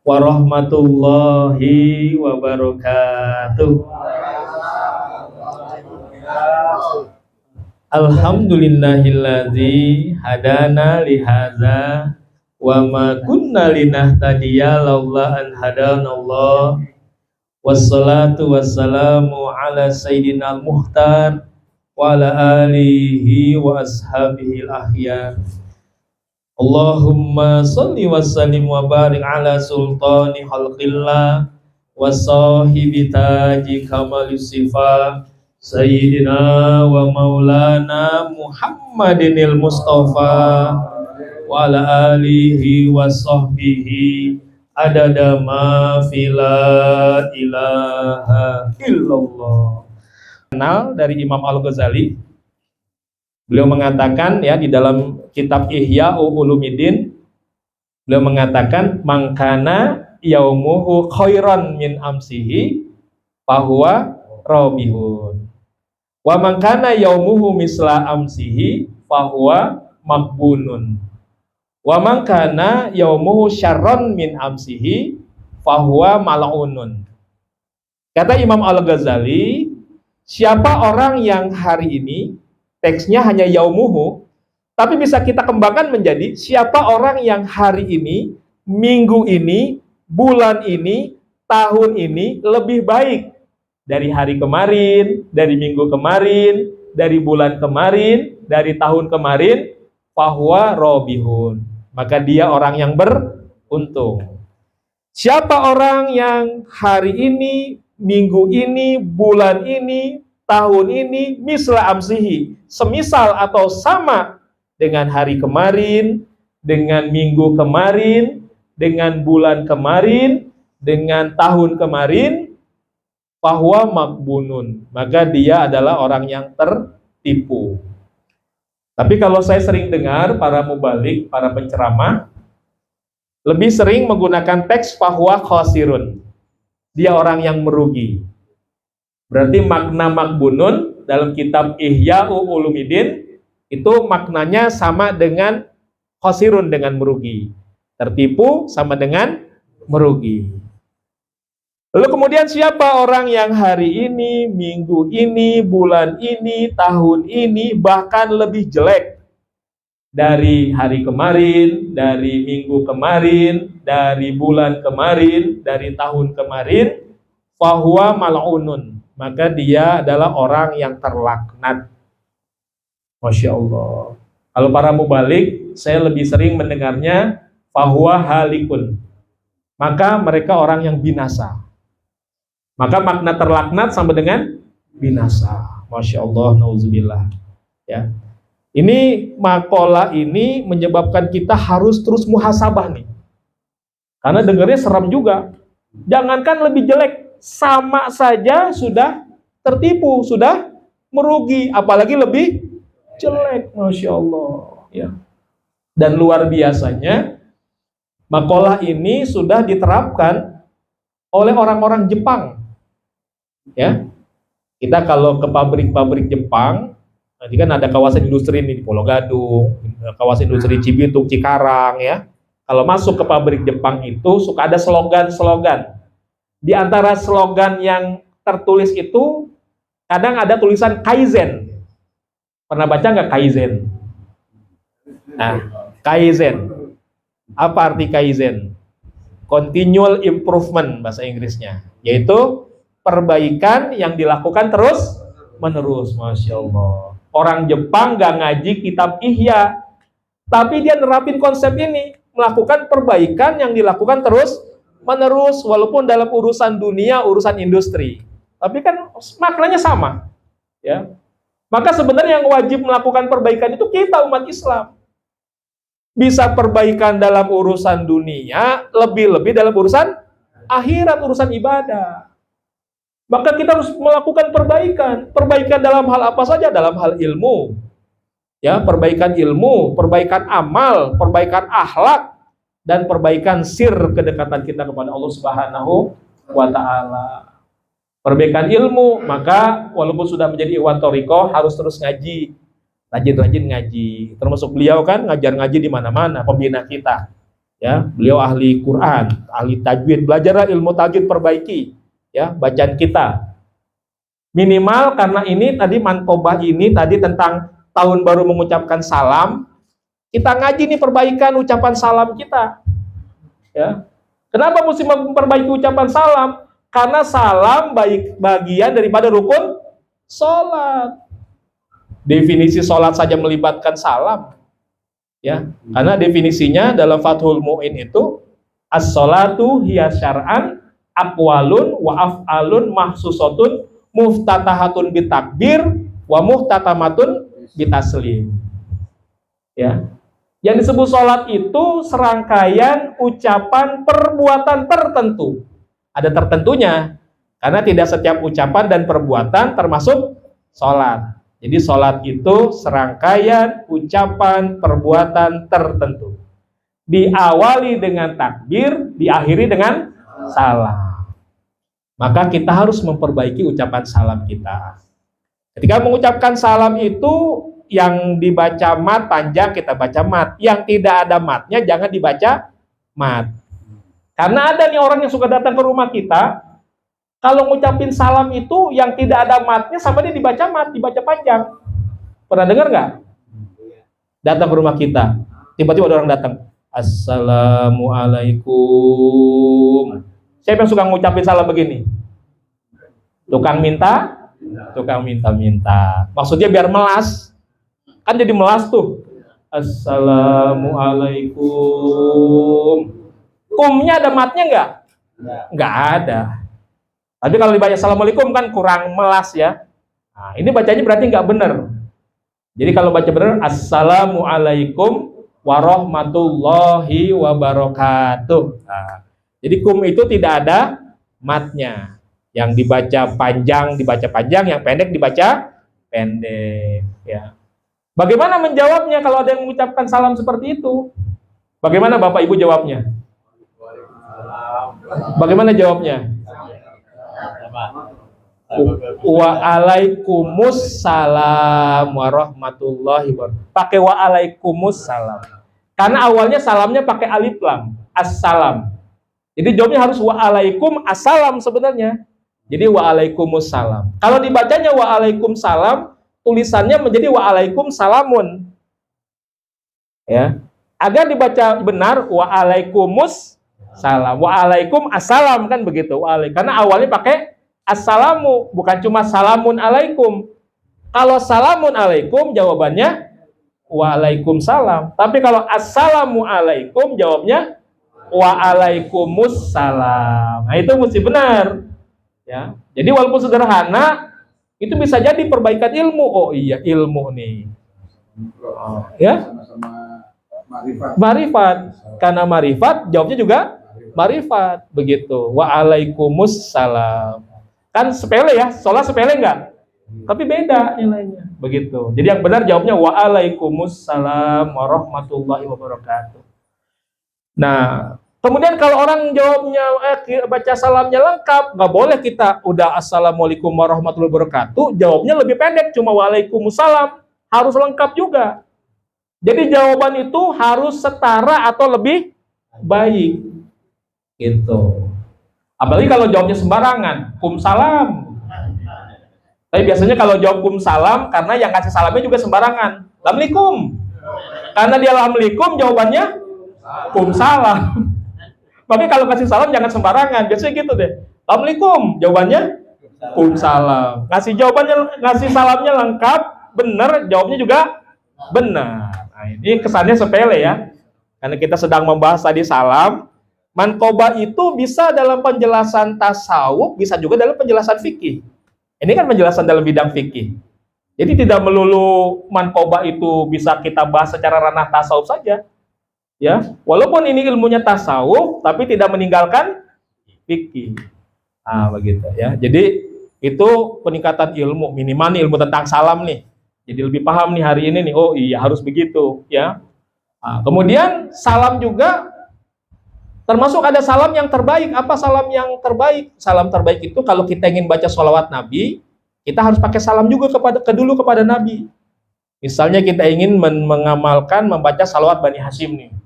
warahmatullahi wabarakatuh. Alhamdulillahilladzi hadana lihadza wa ma kunna linahtadiya laula an hadanallah. Wassalatu wassalamu ala sayyidina al-muhtar wa ala alihi wa ashabihi al-akhyar. Allahumma salli wa sallim wa barik ala sultani khalqillah wa sahibi taji kamal sifat sayyidina wa maulana Muhammadinil Mustafa wa ala alihi wa sahbihi adada ma fila ilaha illallah. Kenal dari Imam Al-Ghazali. Beliau mengatakan ya di dalam kitab Ihya Ulumuddin, beliau mengatakan mangkana yaumuhu khairan min amsihi fahuwa rabihun. Wa mangkana yaumuhu misla amsihi fahuwa maqbunun. Wa mangkana yaumuhu syarron min amsihi fahuwa mal'unun. Kata Imam Al-Ghazali, siapa orang yang hari ini teksnya hanya yaumuhu, tapi bisa kita kembangkan menjadi siapa orang yang hari ini, minggu ini, bulan ini, tahun ini lebih baik dari hari kemarin, dari minggu kemarin, dari bulan kemarin, dari tahun kemarin, fahuwa robihun. Maka dia orang yang beruntung. Siapa orang yang hari ini, minggu ini, bulan ini, tahun ini misla amsihi, semisal atau sama dengan hari kemarin, dengan minggu kemarin, dengan bulan kemarin, dengan tahun kemarin, bahwa makbunun, maka dia adalah orang yang tertipu. Tapi kalau saya sering dengar para mubalik, para penceramah lebih sering menggunakan teks bahwa khosirun, dia orang yang merugi. Berarti makna makbunun dalam kitab Ihya Ulumuddin itu maknanya sama dengan khosirun, dengan merugi. Tertipu sama dengan merugi. Lalu kemudian siapa orang yang hari ini, minggu ini, bulan ini, tahun ini bahkan lebih jelek dari hari kemarin, dari minggu kemarin, dari bulan kemarin, dari tahun kemarin, fahuwa mal'unun, maka dia adalah orang yang terlaknat. Masya Allah. Kalau para mubalik, saya lebih sering mendengarnya fahuwa halikun, maka mereka orang yang binasa. Maka makna terlaknat sama dengan binasa. Masya Allah, nauzubillah. Ya. Ini makalah ini menyebabkan kita harus terus muhasabah nih. Karena dengarnya serem juga. Jangankan lebih jelek, sama saja sudah tertipu, sudah merugi, apalagi lebih jelek. Masya Allah. Ya. Dan luar biasanya makalah ini sudah diterapkan oleh orang-orang Jepang. Ya, kita kalau ke pabrik-pabrik Jepang, nanti kan ada kawasan industri ini di Pulau Gadung, kawasan industri Cibitung, Cikarang, ya. Kalau masuk ke pabrik Jepang itu suka ada slogan-slogan. Di antara slogan yang tertulis itu kadang ada tulisan Kaizen. Pernah baca nggak Kaizen? Nah, Kaizen. Apa arti Kaizen? Continual improvement bahasa Inggrisnya, yaitu perbaikan yang dilakukan terus menerus. Masya Allah. Orang Jepang gak ngaji kitab Ihya, tapi dia nerapin konsep ini, melakukan perbaikan yang dilakukan terus menerus, walaupun dalam urusan dunia, urusan industri. Tapi kan maknanya sama. Ya. Maka sebenarnya yang wajib melakukan perbaikan itu kita umat Islam. Bisa perbaikan dalam urusan dunia, lebih-lebih dalam urusan akhirat, urusan ibadah. Maka kita harus melakukan perbaikan. Perbaikan dalam hal apa saja? Dalam hal ilmu. Ya, perbaikan ilmu, perbaikan amal, perbaikan akhlak, dan perbaikan sir kedekatan kita kepada Allah Subhanahu wa Ta'ala. Perbaikan ilmu, maka walaupun sudah menjadi ikhwan thoriqah harus terus ngaji. Rajin-rajin ngaji. Termasuk beliau kan ngajar ngaji di mana-mana, pembina kita. Ya, beliau ahli Quran, ahli tajwid. Belajarlah ilmu tajwid, perbaiki ya bacaan kita. Minimal karena ini tadi manqobah ini tadi tentang tahun baru mengucapkan salam. Kita ngaji nih perbaikan ucapan salam kita. Ya. Kenapa mesti memperbaiki ucapan salam? Karena salam bagian daripada rukun sholat. Definisi sholat saja melibatkan salam. Ya, karena definisinya dalam Fathul Mu'in itu as-sholatu hiya syar'an aqwalun wa af'alun mahsusatun muftatahatun bitakbir wa muhtatamatun bitaslim. Ya. Yang disebut sholat itu serangkaian ucapan perbuatan tertentu. Ada tertentunya, karena tidak setiap ucapan dan perbuatan termasuk sholat. Jadi sholat itu serangkaian ucapan perbuatan tertentu. Diawali dengan takbir, diakhiri dengan salam. Maka kita harus memperbaiki ucapan salam kita. Ketika mengucapkan salam itu, yang dibaca mat panjang kita baca mat, yang tidak ada matnya jangan dibaca mat. Karena ada nih orang yang suka datang ke rumah kita, kalau ngucapin salam itu yang tidak ada matnya sama dia dibaca mat, dibaca panjang. Pernah dengar nggak? Datang ke rumah kita, tiba-tiba ada orang datang, Assalamualaikum. Siapa yang suka ngucapin salam begini? Tukang minta. Maksudnya biar melas. Kan jadi melas tuh. Assalamualaikum. Kumnya ada matnya nggak? Nggak ada. Tapi kalau dibaca Assalamualaikum kan kurang melas ya. Nah, ini bacanya berarti nggak benar. Jadi kalau baca benar Assalamualaikum warahmatullahi wabarakatuh. Nah, jadi kum itu tidak ada matnya. Yang dibaca panjang, yang pendek dibaca pendek ya. Bagaimana menjawabnya kalau ada yang mengucapkan salam seperti itu? Bagaimana Bapak Ibu jawabnya? Bagaimana jawabnya? Waalaikumsalam warahmatullahi wabarakatuh. Pakai waalaikumsalam. Karena awalnya salamnya pakai alif lam, assalam. Jadi jawabnya harus waalaikum assalam sebenarnya. Jadi waalaikumsalam. Kalau dibacanya waalaikumsalam, tulisannya menjadi waalaikumsalamun. Ya. Agar dibaca benar waalaikumsalam. Waalaikum assalam kan begitu. Karena awalnya pakai assalamu, bukan cuma salamun alaikum. Kalau salamun alaikum jawabannya waalaikumsalam. Tapi kalau assalamu alaikum jawabnya waalaikumsalam. Nah, itu mesti benar. Ya. Jadi walaupun sederhana, itu bisa jadi perbaikan ilmu. Oh iya, ilmu nih. Oh, ya? Marifat. Karena marifat, jawabnya juga marifat. Begitu. Waalaikumsalam. Kan sepele ya, sholat sepele enggak? Tapi beda nilainya. Begitu. Jadi yang benar jawabnya waalaikumsalam warahmatullahi wabarakatuh. Nah, kemudian kalau orang jawabnya baca salamnya lengkap, nggak boleh kita udah assalamualaikum warahmatullahi wabarakatuh, jawabnya lebih pendek cuma waalaikumsalam, harus lengkap juga. Jadi jawaban itu harus setara atau lebih baik. Gitu. Apalagi kalau jawabnya sembarangan, kumsalam. Tapi biasanya kalau jawab kumsalam karena yang kasih salamnya juga sembarangan. Assalamualaikum. Karena dia assalamualaikum jawabannya kumsalam. Makanya kalau kasih salam jangan sembarangan. Biasanya gitu deh. Assalamualaikum, jawabannya kumsalam. Ngasih salamnya lengkap, benar, jawabnya juga benar. Nah, ini kesannya sepele ya. Karena kita sedang membahas tadi salam. Manqobah itu bisa dalam penjelasan tasawuf, bisa juga dalam penjelasan fikih. Ini kan penjelasan dalam bidang fikih. Jadi tidak melulu manqobah itu bisa kita bahas secara ranah tasawuf saja. Ya, walaupun ini ilmunya tasawuf, tapi tidak meninggalkan fikih. Nah, begitu ya. Jadi itu peningkatan ilmu, minimal nih ilmu tentang salam nih. Jadi lebih paham nih hari ini nih. Oh iya harus begitu ya. Nah, kemudian salam juga termasuk ada salam yang terbaik. Apa salam yang terbaik? Salam terbaik itu kalau kita ingin baca sholawat Nabi, kita harus pakai salam juga dulu kepada Nabi. Misalnya kita ingin mengamalkan membaca sholawat Bani Hashim nih.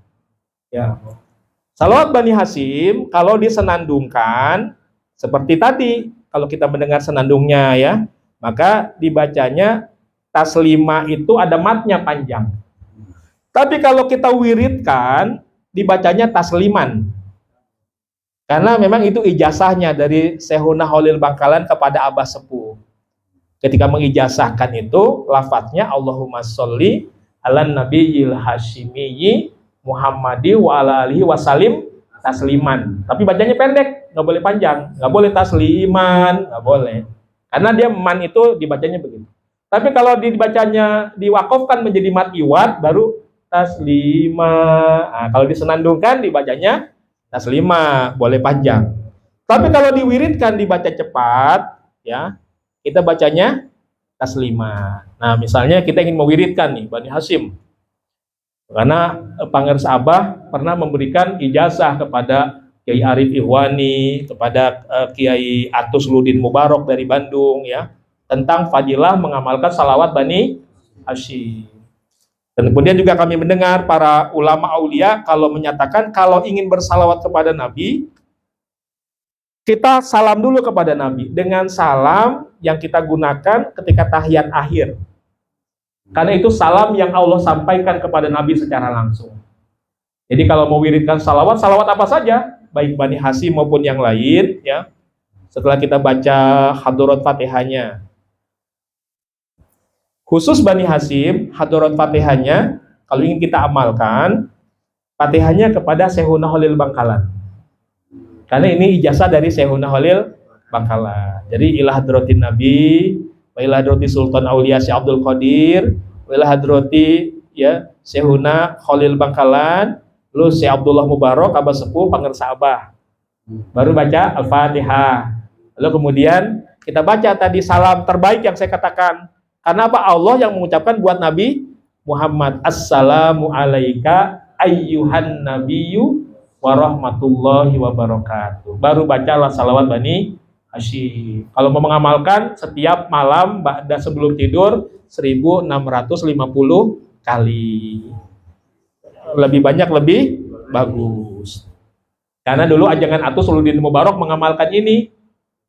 Ya. Salawat Bani Hasyim kalau disenandungkan seperti tadi, kalau kita mendengar senandungnya ya, maka dibacanya taslima itu ada matnya panjang. Tapi kalau kita wiridkan, dibacanya tasliman. Karena memang itu ijazahnya dari Syekhuna Holil Bangkalan kepada Abah Sepuh. Ketika mengijazahkan itu, lafadznya Allahumma sholli ala nabiyil hasyimiyyi Muhammadi wa ala alihi wasalim tasliman. Tapi bacanya pendek, nggak boleh panjang, nggak boleh tasliman, nggak boleh. Karena dia man itu dibacanya begitu. Tapi kalau dibacanya diwakafkan menjadi mat iwad, baru taslima. Nah, kalau disenandungkan dibacanya taslima, boleh panjang. Tapi kalau diwiridkan dibaca cepat, ya kita bacanya taslima. Nah, misalnya kita ingin mewiridkan nih Bani Hasyim, karena Pangeran Abah pernah memberikan ijazah kepada Kiai Arif Ihwani, kepada Kiai Atus Ludin Mubarak dari Bandung, ya, tentang fadilah mengamalkan salawat Bani Hasyim. Dan kemudian juga kami mendengar para ulama aulia kalau menyatakan kalau ingin bersalawat kepada Nabi, kita salam dulu kepada Nabi dengan salam yang kita gunakan ketika tahiyat akhir. Karena itu salam yang Allah sampaikan kepada Nabi secara langsung. Jadi kalau mau wiridkan salawat, salawat apa saja, baik Bani Hasyim maupun yang lain, ya. Setelah kita baca Hadrorat Fatihahnya, khusus Bani Hasyim, Hadrorat Fatihahnya, kalau ingin kita amalkan, Fatihahnya kepada Syekhuna Holil Bangkalan. Karena ini ijazah dari Syekhuna Holil Bangkalan. Jadi ila hadratin Nabi, wa ila hadrati Sultan Aulia Syekh Abdul Qadir, wa ila hadrati ya Syekhuna Holil Bangkalan, lalu Syekh Abdullah Mubarak, Abah Sepuh, Pangeran Abah. Baru baca Al-Fatihah. Lalu kemudian kita baca tadi salam terbaik yang saya katakan. Karena apa? Allah yang mengucapkan buat Nabi Muhammad, Assalamu alaika ayyuhan nabiyyu warahmatullahi wabarakatuh. Baru bacalah salawat Bani Hasyim. Kalau mau mengamalkan setiap malam ba'da sebelum tidur 1650 kali. Lebih banyak lebih bagus. Karena dulu ajangan Atus Uludin Mubarak mengamalkan ini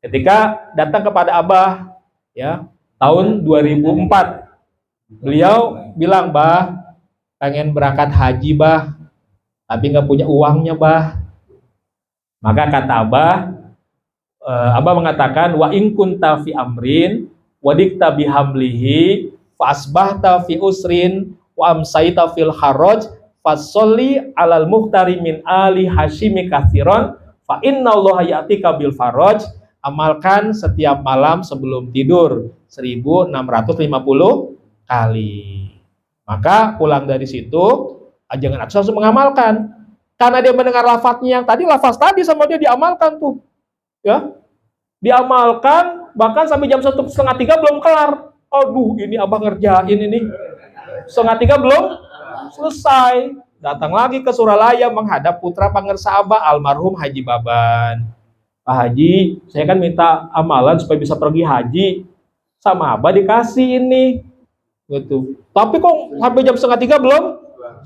ketika datang kepada Abah, ya, tahun 2004. Beliau bilang, "Bah, pengen berangkat haji, Bah, tapi nggak punya uangnya, Bah." Maka kata Abah mengatakan, "Wa in kunta fi amrin wa dikta bihamlihi fa asbahta fi usrin wa amsaita fil haraj fasolli alal muhtari min ali hasyimi katsiran fa innallaha ya'tika bil faraj." Amalkan setiap malam sebelum tidur 1650 kali. Maka pulang dari situ ajangan Atus langsung mengamalkan. Karena dia mendengar lafaznya yang tadi, lafaz tadi sama dia diamalkan tuh. Ya. Diamalkan bahkan sampai jam 2:30 belum kelar. Aduh, ini Abah ngerjain ini. 2:30 belum selesai. Datang lagi ke Suralaya menghadap putra Pangeran Abah almarhum Haji Baban. Pak Haji, saya kan minta amalan supaya bisa pergi haji. Sama Abah dikasih ini. Gitu. Tapi kok sampai jam 2:30 belum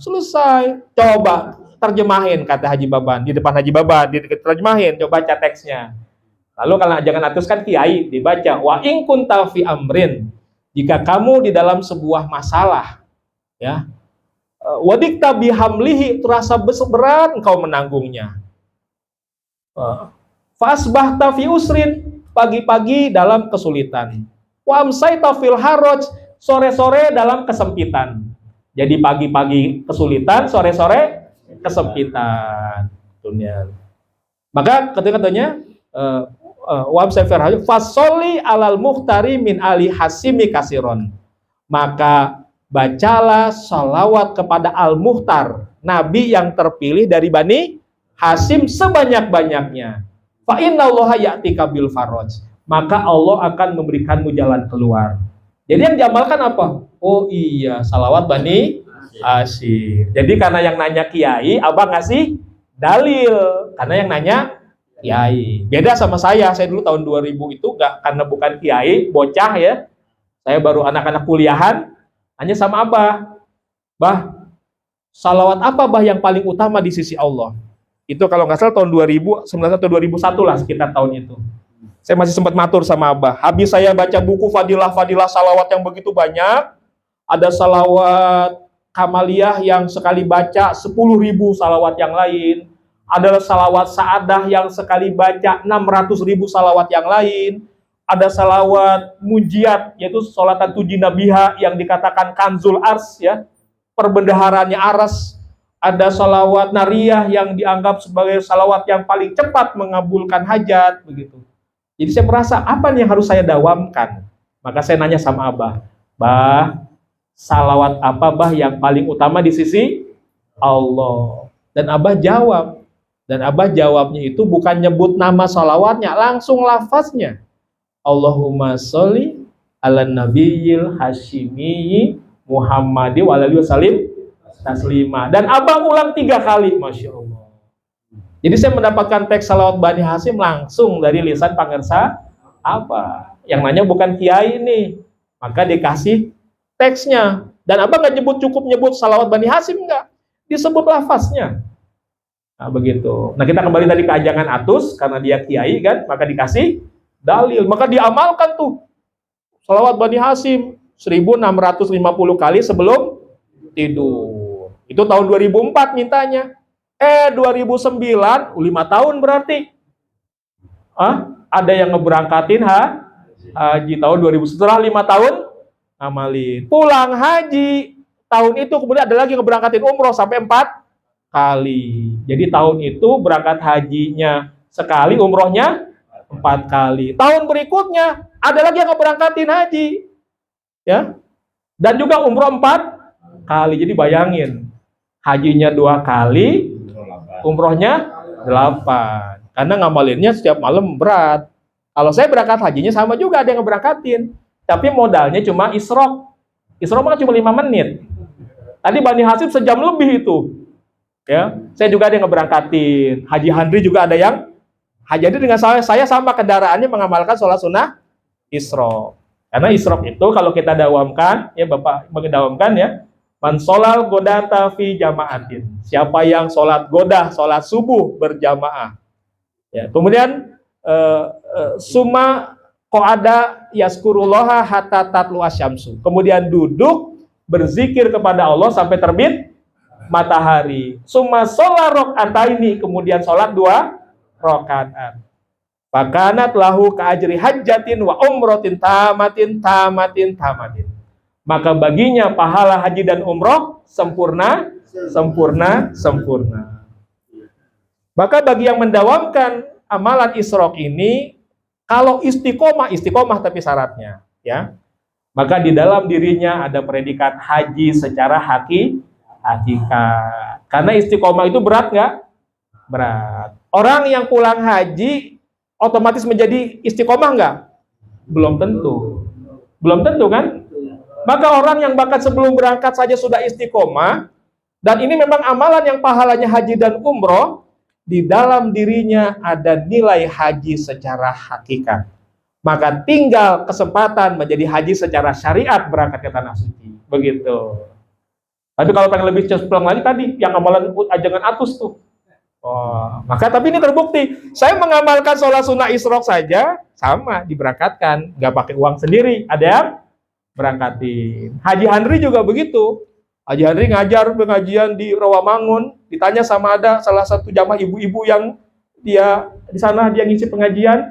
selesai. Coba terjemahin, kata Haji Baban. Di depan Haji Baban, diterjemahin, coba baca teksnya. Lalu kalau ajangan Atus kan kiai, dibaca. Wa in kunta fi amrin. Jika kamu di dalam sebuah masalah, ya, wadikta bihamlihi, terasa berat engkau menanggungnya. Fasbahta fi usrin, pagi-pagi dalam kesulitan. Wa amsaita fil haraj, sore-sore dalam kesempitan. Jadi pagi-pagi kesulitan, sore-sore kesempitan. Dunia. Maka katanya wa amsaita fil haraj fasolli alal muhtari min ali hasyimi kasiron. Maka bacalah salawat kepada al-muhtar, nabi yang terpilih dari Bani Hasyim sebanyak-banyaknya. Fa innallaha ya'tika bil faraj. Maka Allah akan memberikanmu jalan keluar. Jadi yang diamalkan apa? Oh iya, salawat Bani Hasyim. Jadi karena yang nanya kiai, Abah ngasih dalil. Karena yang nanya kiai. Beda sama saya dulu tahun 2000 itu enggak, karena bukan kiai, bocah ya. Saya baru anak-anak kuliahan, hanya sama Abah. Bah, salawat apa Bah yang paling utama di sisi Allah? Itu kalau nggak salah tahun 2009 atau 2001 lah sekitar tahun itu. Saya masih sempat matur sama Abah. Habis saya baca buku fadilah-fadilah salawat yang begitu banyak, ada salawat Kamaliyah yang sekali baca 10.000 salawat yang lain, ada salawat Sa'adah yang sekali baca 600.000 salawat yang lain, ada salawat Mujiat, yaitu sholatan tuji nabiha yang dikatakan Kanzul Ars, ya, perbendaharanya Aras. Ada salawat Nariyah yang dianggap sebagai salawat yang paling cepat mengabulkan hajat, begitu. Jadi saya merasa, apa nih yang harus saya dawamkan? Maka saya nanya sama Abah, Bah, salawat apa Bah yang paling utama di sisi Allah? Dan Abah jawab. Dan Abah jawabnya itu bukan nyebut nama salawatnya, langsung lafaznya. Allahumma sholli ala nabiyil hashimi Muhammadi wa alihi wasallim taslima. Dan Abah ulang 3 kali, Masya Allah. Jadi saya mendapatkan teks salawat Bani Hasyim langsung dari lisan pangersa Abah. Yang nanya bukan kiai nih, maka dikasih teksnya. Dan Abah nggak cukup nyebut salawat Bani Hasyim, enggak, disebut lafaznya. Nah begitu. Nah kita kembali tadi ke Ajangan Atus, karena dia kiai kan, maka dikasih dalil, maka diamalkan tuh salawat Bani Hasyim 1650 kali sebelum tidur. Itu tahun 2004 mintanya. 2009, 5 tahun berarti. Ada yang ngeberangkatin haji tahun 2000, setelah 5 tahun ngamalin. Pulang haji tahun itu, kemudian ada lagi ngeberangkatin umroh sampai 4 kali. Jadi tahun itu berangkat hajinya sekali, umrohnya 4 kali. Tahun berikutnya ada lagi yang ngeberangkatin haji, ya, dan juga umroh 4 kali. Jadi bayangin, hajinya 2 kali, umrohnya 8. Karena ngamalinnya setiap malam berat. Kalau saya berangkat hajinya sama juga, ada yang ngeberangkatin, tapi modalnya cuma isrok. Isrok mah cuma 5 menit. Tadi Bani Hasyim sejam lebih itu. Ya, saya juga ada yang ngeberangkatin. Haji Handri juga ada yang haji Handri dengan saya sama kendaraannya mengamalkan sholat sunnah isrok. Karena isrok itu kalau kita dawamkan, ya Bapak mengedawamkan ya, man sholal godata fi jama'atin. Siapa yang sholat godah, sholat subuh berjamaah. Ya, kemudian summa qa'ada yaskurullaha hatta tatlu asyamsu. Kemudian duduk berzikir kepada Allah sampai terbit matahari. Summa sholat rok'ataini, kemudian sholat 2 rakaat. Fakanat lahu ka'ajri hajjatin wa umrotin tamatin. Maka baginya pahala haji dan umroh sempurna. Maka bagi yang mendawamkan amalan isrok ini, kalau istiqomah tapi syaratnya, ya, maka di dalam dirinya ada predikat haji secara hakikat. Karena istiqomah itu berat nggak? Berat. Orang yang pulang haji otomatis menjadi istiqomah nggak? Belum tentu kan? Maka orang yang bahkan sebelum berangkat saja sudah istiqomah, dan ini memang amalan yang pahalanya haji dan umroh, di dalam dirinya ada nilai haji secara hakikat. Maka tinggal kesempatan menjadi haji secara syariat berangkat ke tanah suci. Begitu. Tapi kalau pengen lebih ceplong lagi tadi, yang amalan Ajangan Atus tuh. Maka tapi ini terbukti. Saya mengamalkan sholat sunnah isrok saja, sama diberangkatkan. Nggak pakai uang sendiri. Ada yang berangkatin. Haji Handri juga begitu. Haji Handri ngajar pengajian di Rawamangun, ditanya sama ada salah satu jamaah ibu-ibu yang dia di sana, dia ngisi pengajian,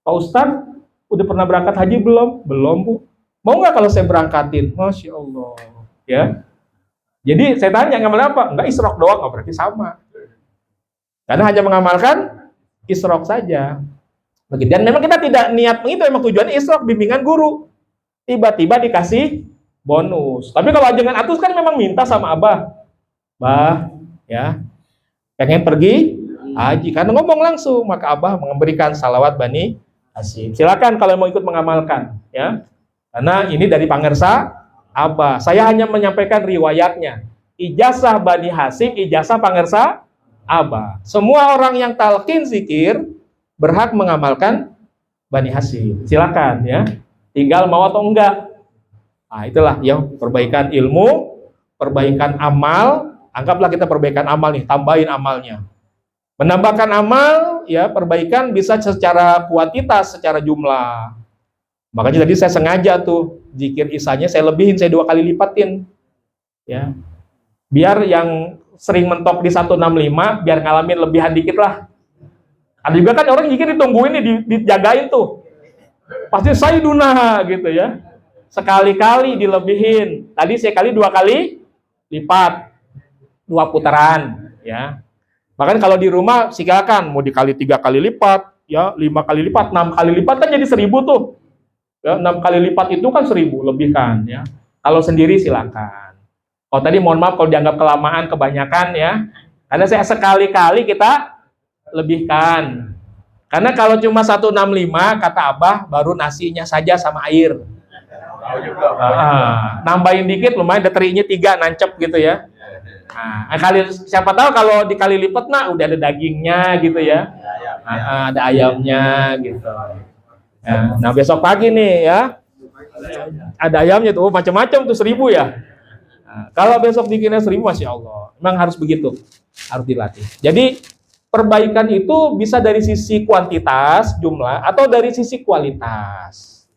Pak Ustadz, udah pernah berangkat haji belum? Belum, Bu. Mau nggak kalau saya berangkatin? Masya Allah. Ya. Jadi saya tanya, ngamal apa? Enggak, isrok doang. Oh, berarti sama. Karena hanya mengamalkan isrok saja. Begitu. Dan memang kita tidak niat itu, memang tujuannya isrok, bimbingan guru. Tiba-tiba dikasih bonus. Tapi kalau Ajangan Atus kan memang minta sama Abah, Bah, ya, pengen pergi haji. Karena ngomong langsung, maka Abah memberikan salawat Bani Hasyim. Silakan kalau mau ikut mengamalkan, ya. Karena ini dari pangersa Abah. Saya hanya menyampaikan riwayatnya. Ijazah Bani Hasyim, ijazah pangersa Abah. Semua orang yang talqin zikir berhak mengamalkan Bani Hasyim. Silakan, ya. Tinggal mau atau enggak. Nah, itulah yang perbaikan ilmu, perbaikan amal. Anggaplah kita perbaikan amal nih, tambahin amalnya. Menambahkan amal, ya perbaikan bisa secara kuantitas, secara jumlah. Makanya tadi saya sengaja tuh zikir isanya saya lebihin, saya 2 kali lipatin, ya. Biar yang sering mentok di 165, biar ngalamin lebihan dikit lah. Ada juga kan orang zikir ditungguin nih, dijagain tuh. Pasti sayyiduna gitu ya. Sekali-kali dilebihin. Tadi sekali 2 kali lipat, 2 putaran, ya. Bahkan kalau di rumah silakan mau dikali 3 kali lipat, ya 5 kali lipat, 6 kali lipat kan jadi 1000 tuh. Ya, 6 kali lipat itu kan 1000 lebih kan, ya. Kalau sendiri silakan. Oh tadi mohon maaf kalau dianggap kelamaan kebanyakan ya. Karena saya sekali-kali kita lebihkan. Karena kalau cuma 165 kata Abah baru nasinya saja sama air. Nambahin dikit lumayan deterinya 3 nancep gitu ya. Nah, kali siapa tahu kalau dikali lipat udah ada dagingnya gitu ya. Ada ayamnya gitu. Ya, nah besok pagi nih ya. Ada ayamnya tuh macam-macam tuh 1000 ya. Nah, kalau besok bikinnya 1000 Masya Allah. Memang harus begitu. Harus dilatih. Jadi perbaikan itu bisa dari sisi kuantitas, jumlah, atau dari sisi kualitas.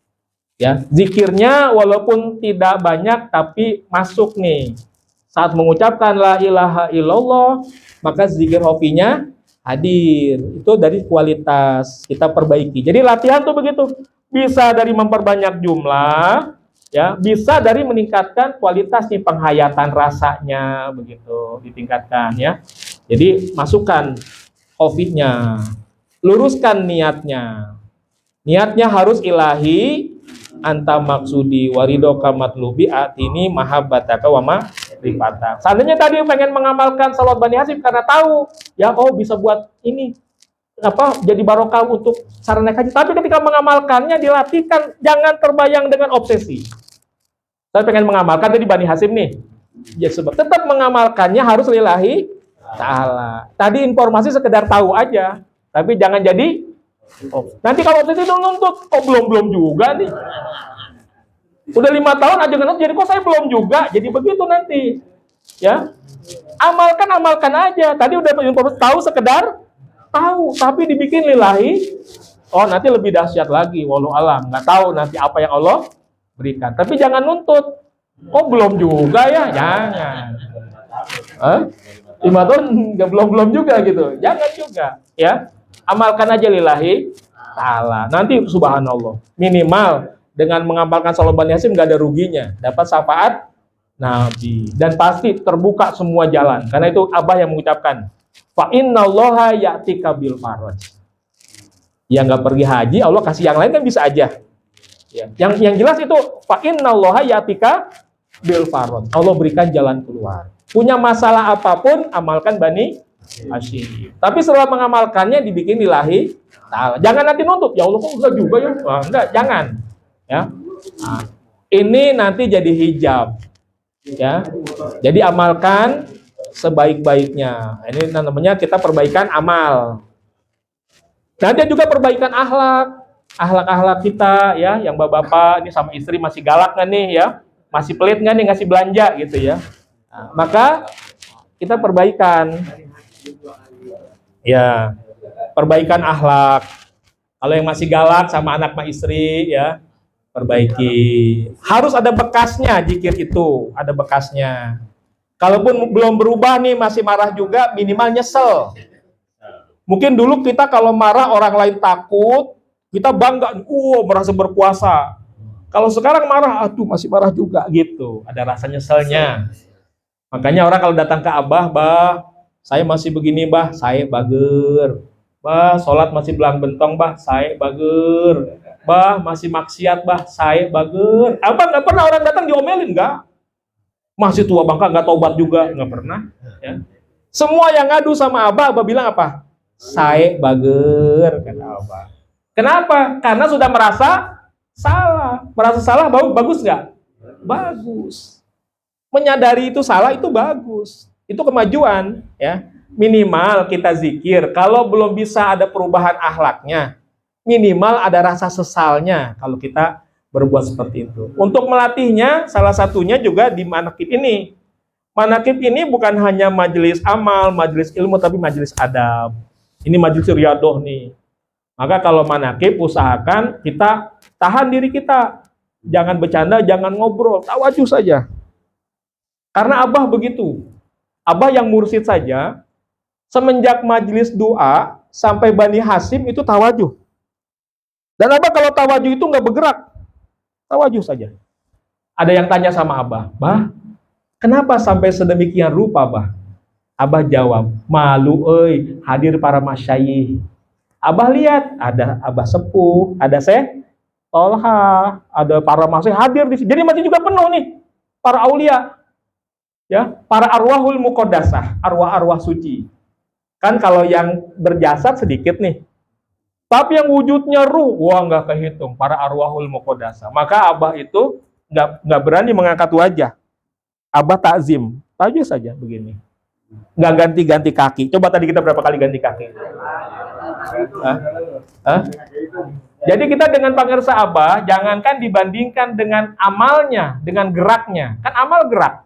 Ya, zikirnya walaupun tidak banyak tapi masuk nih. Saat mengucapkan la ilaha illallah, maka zikir hofinya hadir. Itu dari kualitas kita perbaiki. Jadi latihan tuh begitu. Bisa dari memperbanyak jumlah, ya, bisa dari meningkatkan kualitas nih penghayatan rasanya begitu, ditingkatkan ya. Jadi masukkan hofinya, luruskan niatnya. Niatnya harus ilahi, anta maksudi waridoka matlubi atini mahabbataka wa ma'rifatak. Seandainya tadi pengen mengamalkan salawat Bani Hasyim karena tahu ya bisa buat ini jadi barokah untuk sarana haji, tapi ketika mengamalkannya dilatihkan jangan terbayang dengan obsesi. Saya pengen mengamalkan tadi Bani Hasyim nih. Ya sebab tetap mengamalkannya harus lillahi ta'ala. Tadi informasi sekedar tahu aja, tapi jangan jadi nanti kalau obsesi itu nuntut, belum juga nih. Udah 5 tahun aja kan jadi kok saya belum juga. Jadi begitu nanti. Ya. Amalkan aja. Tadi udah tahu sekedar tahu, tapi dibikin lillahi. Oh, nanti lebih dahsyat lagi. Wallahu alam. Nggak tahu nanti apa yang Allah berikan. Tapi jangan nuntut. Oh, belum juga ya? Jangan. 5 tahun belum juga gitu. Jangan juga, ya. Amalkan aja lillahi ta'ala. Nanti subhanallah. Minimal dengan mengamalkan salawat Bani Hasyim nggak ada ruginya. Dapat syafaat Nabi. Dan pasti terbuka semua jalan. Karena itu Abah yang mengucapkan. Fa innallaha ya'tika bil faraj. Yang nggak pergi haji, Allah kasih yang lain kan bisa aja. Ya. Yang jelas itu fa innallaha ya'tika bil faraj. Allah berikan jalan keluar. Punya masalah apapun, amalkan Bani Hasyim. Tapi setelah mengamalkannya dibikin lillahi ta'ala. Jangan nanti nuntut, ya Allah kok enggak juga ya? Enggak, jangan. Ya. Nah, ini nanti jadi hijab. Ya. Jadi amalkan sebaik-baiknya. Ini namanya kita perbaikan amal. Nanti juga perbaikan akhlak kita ya, yang bapak-bapak ini sama istri masih galak nggak nih ya, masih pelit nggak nih ngasih belanja gitu ya. Nah, maka kita perbaikan, ya, perbaikan akhlak. Kalau yang masih galak sama anak sama istri ya, perbaiki. Harus ada bekasnya zikir itu, ada bekasnya. Kalaupun belum berubah nih, masih marah juga, minimal nyesel. Mungkin dulu kita kalau marah orang lain takut, kita bangga, merasa berkuasa. Kalau sekarang marah, masih marah juga gitu. Ada rasa nyeselnya. Makanya orang kalau datang ke Abah, saya masih begini, saya bager. Sholat masih belang bentong, saya bager. Masih maksiat, saya bager. Abah nggak pernah orang datang diomelin, nggak. Masih tua bangka nggak taubat juga, nggak pernah. Ya. Semua yang ngadu sama Abah bilang apa? Saya bager, kata Abah. Kenapa? Karena sudah merasa salah. Merasa salah bagus nggak? Bagus. Menyadari itu salah itu bagus. Itu kemajuan, ya. Minimal kita zikir. Kalau belum bisa ada perubahan akhlaknya, minimal ada rasa sesalnya kalau kita berbuat seperti itu. Untuk melatihnya, salah satunya juga di manakib ini. Manakib ini bukan hanya majelis amal, majelis ilmu, tapi majelis adab. Ini majelis riyadoh nih. Maka kalau manakib usahakan kita tahan diri kita. Jangan bercanda, jangan ngobrol, tawajuh saja. Karena Abah begitu. Abah yang mursyid saja, semenjak majelis doa sampai Bani Hasyim itu tawajuh. Dan Abah kalau tawajuh itu nggak bergerak, tawajuh saja. Ada yang tanya sama Abah, Bah, kenapa sampai sedemikian rupa, Bah? Abah jawab, malu hadir para masyayikh. Abah lihat, ada Abah Sepuh, ada Syekh Tolha, ada para masyayikh hadir di sini. Jadi masih juga penuh nih, para aulia. Ya, para arwahul muqaddasah, arwah-arwah suci. Kan kalau yang berjasad sedikit nih. Tapi yang wujudnya ruh, wah nggak kehitung, para arwahul muqaddasah. Maka Abah itu nggak berani mengangkat wajah. Abah takzim, aja saja begini. Nggak ganti-ganti kaki. Coba tadi kita berapa kali ganti kaki? Hah? Jadi kita dengan pangersa Abah, jangankan dibandingkan dengan amalnya, dengan geraknya. Kan amal gerak.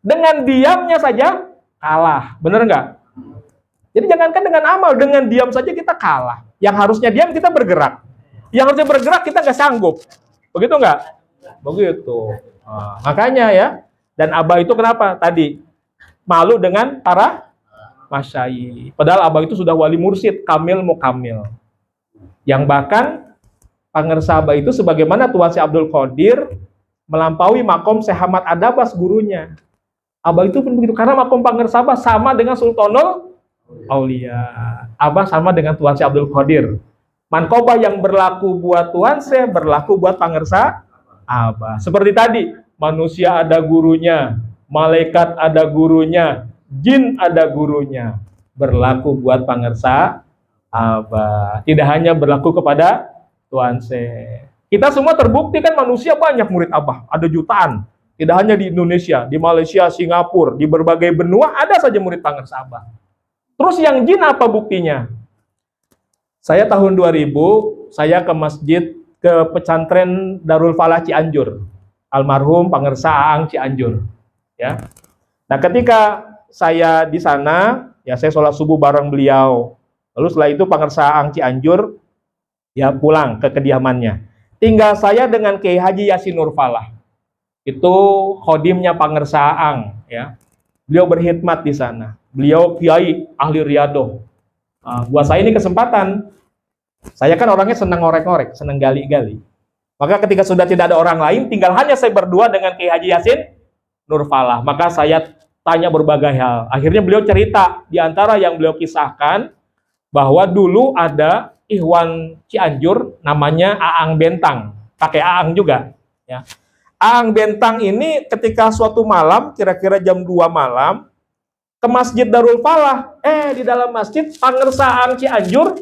Dengan diamnya saja kalah. Bener nggak? Jadi jangankan dengan amal, dengan diam saja kita kalah. Yang harusnya diam kita bergerak. Yang harusnya bergerak kita nggak sanggup. Begitu nggak? Begitu. Nah, makanya ya. Dan Abah itu kenapa? Tadi malu dengan para masyayikh. Padahal Abah itu sudah wali mursyid, kamil mukamil. Yang bahkan pangersa Abah itu sebagaimana Tuan Syekh Abdul Qadir melampaui makom Syekh Ahmad Adabas gurunya. Abah itu pun begitu, karena makom pangersa Abah sama dengan Sultanul Aulia. Abah sama dengan Tuan Syekh Abdul Qadir. Manqobah yang berlaku buat Tuan Syekh berlaku buat pangersa Abah. Seperti tadi, manusia ada gurunya, malaikat ada gurunya, jin ada gurunya. Berlaku buat pangersa Abah. Tidak hanya berlaku kepada Tuan Syekh. Kita semua terbukti kan manusia banyak murid Abah, ada jutaan. Tidak hanya di Indonesia, di Malaysia, Singapura, di berbagai benua ada saja murid pangersa Abah. Terus yang jin apa buktinya? Saya tahun 2000, saya ke masjid, ke pesantren Darul Falah Cianjur. Almarhum pangersa Aang Cianjur. Ya. Nah, ketika saya di sana, ya saya sholat subuh bareng beliau. Lalu setelah itu pangersa Aang Cianjur ya pulang ke kediamannya. Tinggal saya dengan Kiai Haji Yasin Nur Falah. Itu khodimnya pangersa Aang, ya. Beliau berkhidmat di sana. Beliau kiai ahli riyadoh. Buat saya ini kesempatan. Saya kan orangnya senang ngorek-ngorek, senang gali-gali. Maka ketika sudah tidak ada orang lain, tinggal hanya saya berdua dengan Kiai Haji Yasin Nur Falah. Maka saya tanya berbagai hal. Akhirnya beliau cerita, di antara yang beliau kisahkan, bahwa dulu ada Ikhwan Cianjur, namanya Aang Bentang. Pakai Aang juga. Ya. Aang Bentang ini ketika suatu malam, kira-kira jam 2 malam, ke Masjid Darul Falah. Di dalam masjid, pangersa Aang Cianjur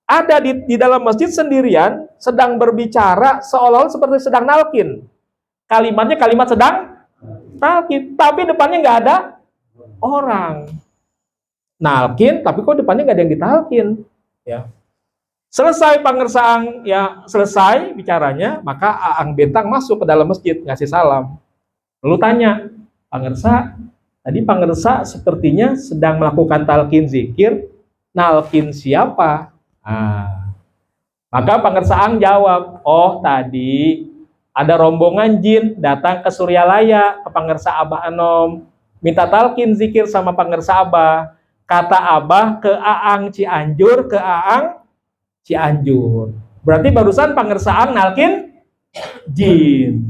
ada di dalam masjid sendirian, sedang berbicara seolah-olah seperti sedang nalkin. Kalimatnya kalimat sedang nalkin, tapi depannya nggak ada orang. Nalkin, tapi kok depannya nggak ada yang ditalkin. Ya. Selesai pangersa Aang, ya selesai bicaranya, maka Aang Bentang masuk ke dalam masjid, ngasih salam. Lalu tanya, pangersa, tadi pangersa sepertinya sedang melakukan talqin zikir, nalkin siapa? Maka pangersa Aang jawab, oh tadi ada rombongan jin datang ke Suryalaya, ke pangersa Abah Anom, minta talqin zikir sama pangersa Abah. Kata Abah ke Aang Cianjur, ke Aang Cianjur. Berarti barusan pangersa Aang nalkin jin.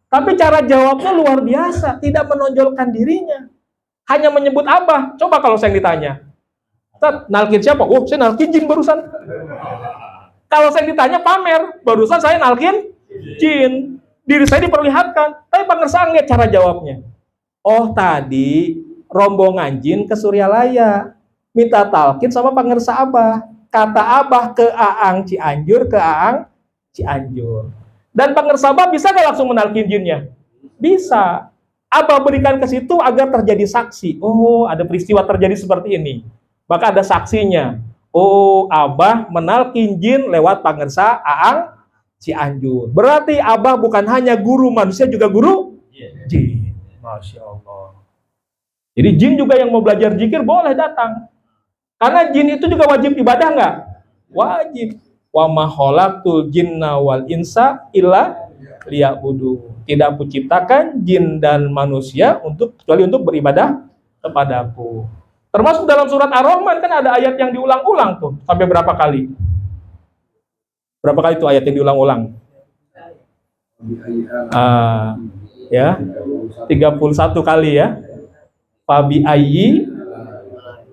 Tapi cara jawabnya luar biasa, tidak menonjolkan dirinya. Hanya menyebut Abah. Coba kalau saya ditanya, nalkin siapa? Oh, saya nalkin jin barusan. Kalau saya ditanya pamer, barusan saya nalkin jin. Diri saya diperlihatkan. Tapi pangersa Aang lihat cara jawabnya. Oh, tadi rombongan jin ke Suryalaya, minta talqin sama pangersa Abah. Kata Abah ke Aang Cianjur, ke Aang Cianjur. Dan pangersa Abah bisa nggak langsung menalkin jinnya? Bisa. Abah berikan ke situ agar terjadi saksi. Oh, ada peristiwa terjadi seperti ini. Maka ada saksinya. Oh, Abah menalkin jin lewat pangersa Aang Cianjur. Berarti Abah bukan hanya guru manusia, juga guru jin. Masya Allah. Jadi jin juga yang mau belajar zikir boleh datang. Karena jin itu juga wajib ibadah nggak? Wajib. Wa ma khalaqtul jinna wal insa illa liya'budu. Tidak kuciptakan jin dan manusia kecuali untuk beribadah kepadaku. Termasuk dalam surat Ar-Rahman kan ada ayat yang diulang-ulang tuh. Sampai berapa kali? Berapa kali itu ayat yang diulang-ulang? Ya, 31 kali ya. Fabi ayyi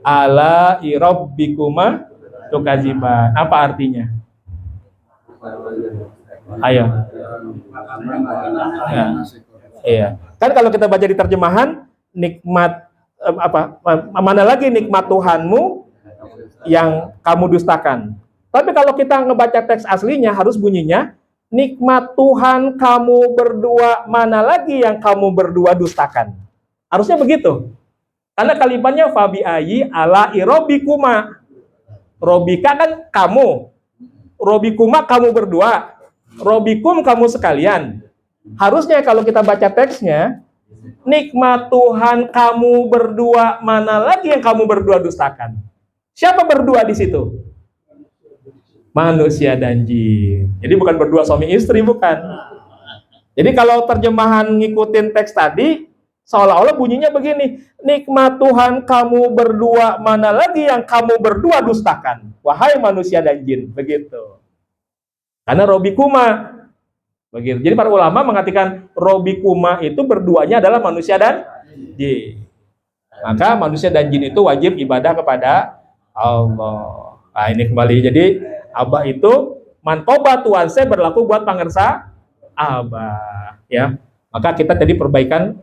ala rabbikuma tukadziban. Apa artinya? Ayo. Ya. Iya. Kan kalau kita baca di terjemahan, nikmat mana lagi nikmat Tuhanmu yang kamu dustakan. Tapi kalau kita ngebaca teks aslinya harus bunyinya, nikmat Tuhan kamu berdua mana lagi yang kamu berdua dustakan. Harusnya begitu. Karena kalimatnya fabi ayyi ala irobikuma. Robika kan kamu. Robikuma kamu berdua. Robikum kamu sekalian. Harusnya kalau kita baca teksnya, nikmat Tuhan kamu berdua mana lagi yang kamu berdua dustakan. Siapa berdua di situ? Manusia dan jin. Jadi bukan berdua suami istri, bukan. Jadi kalau terjemahan ngikutin teks tadi, seolah-olah bunyinya begini, nikmat Tuhan kamu berdua mana lagi yang kamu berdua dustakan, wahai manusia dan jin, begitu. Karena robikuma, begitu. Jadi para ulama mengatakan robikuma itu berduanya adalah manusia dan jin. Maka manusia dan jin itu wajib ibadah kepada Allah. Nah ini kembali, jadi Abah itu mankoba Tuhan saya berlaku buat pangersa Abah, ya. Maka kita tadi perbaikan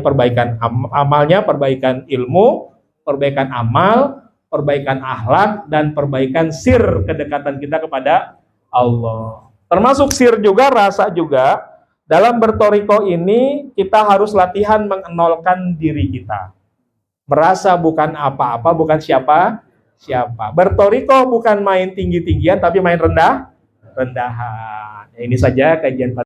perbaikan amalnya, perbaikan ilmu, perbaikan amal, perbaikan akhlak, dan perbaikan sir kedekatan kita kepada Allah. Termasuk sir juga, rasa juga. Dalam bertoriko ini kita harus latihan mengenolkan diri kita. Merasa bukan apa-apa, bukan siapa. Bertoriko bukan main tinggi-tinggian, tapi main rendahan. Ini saja kajian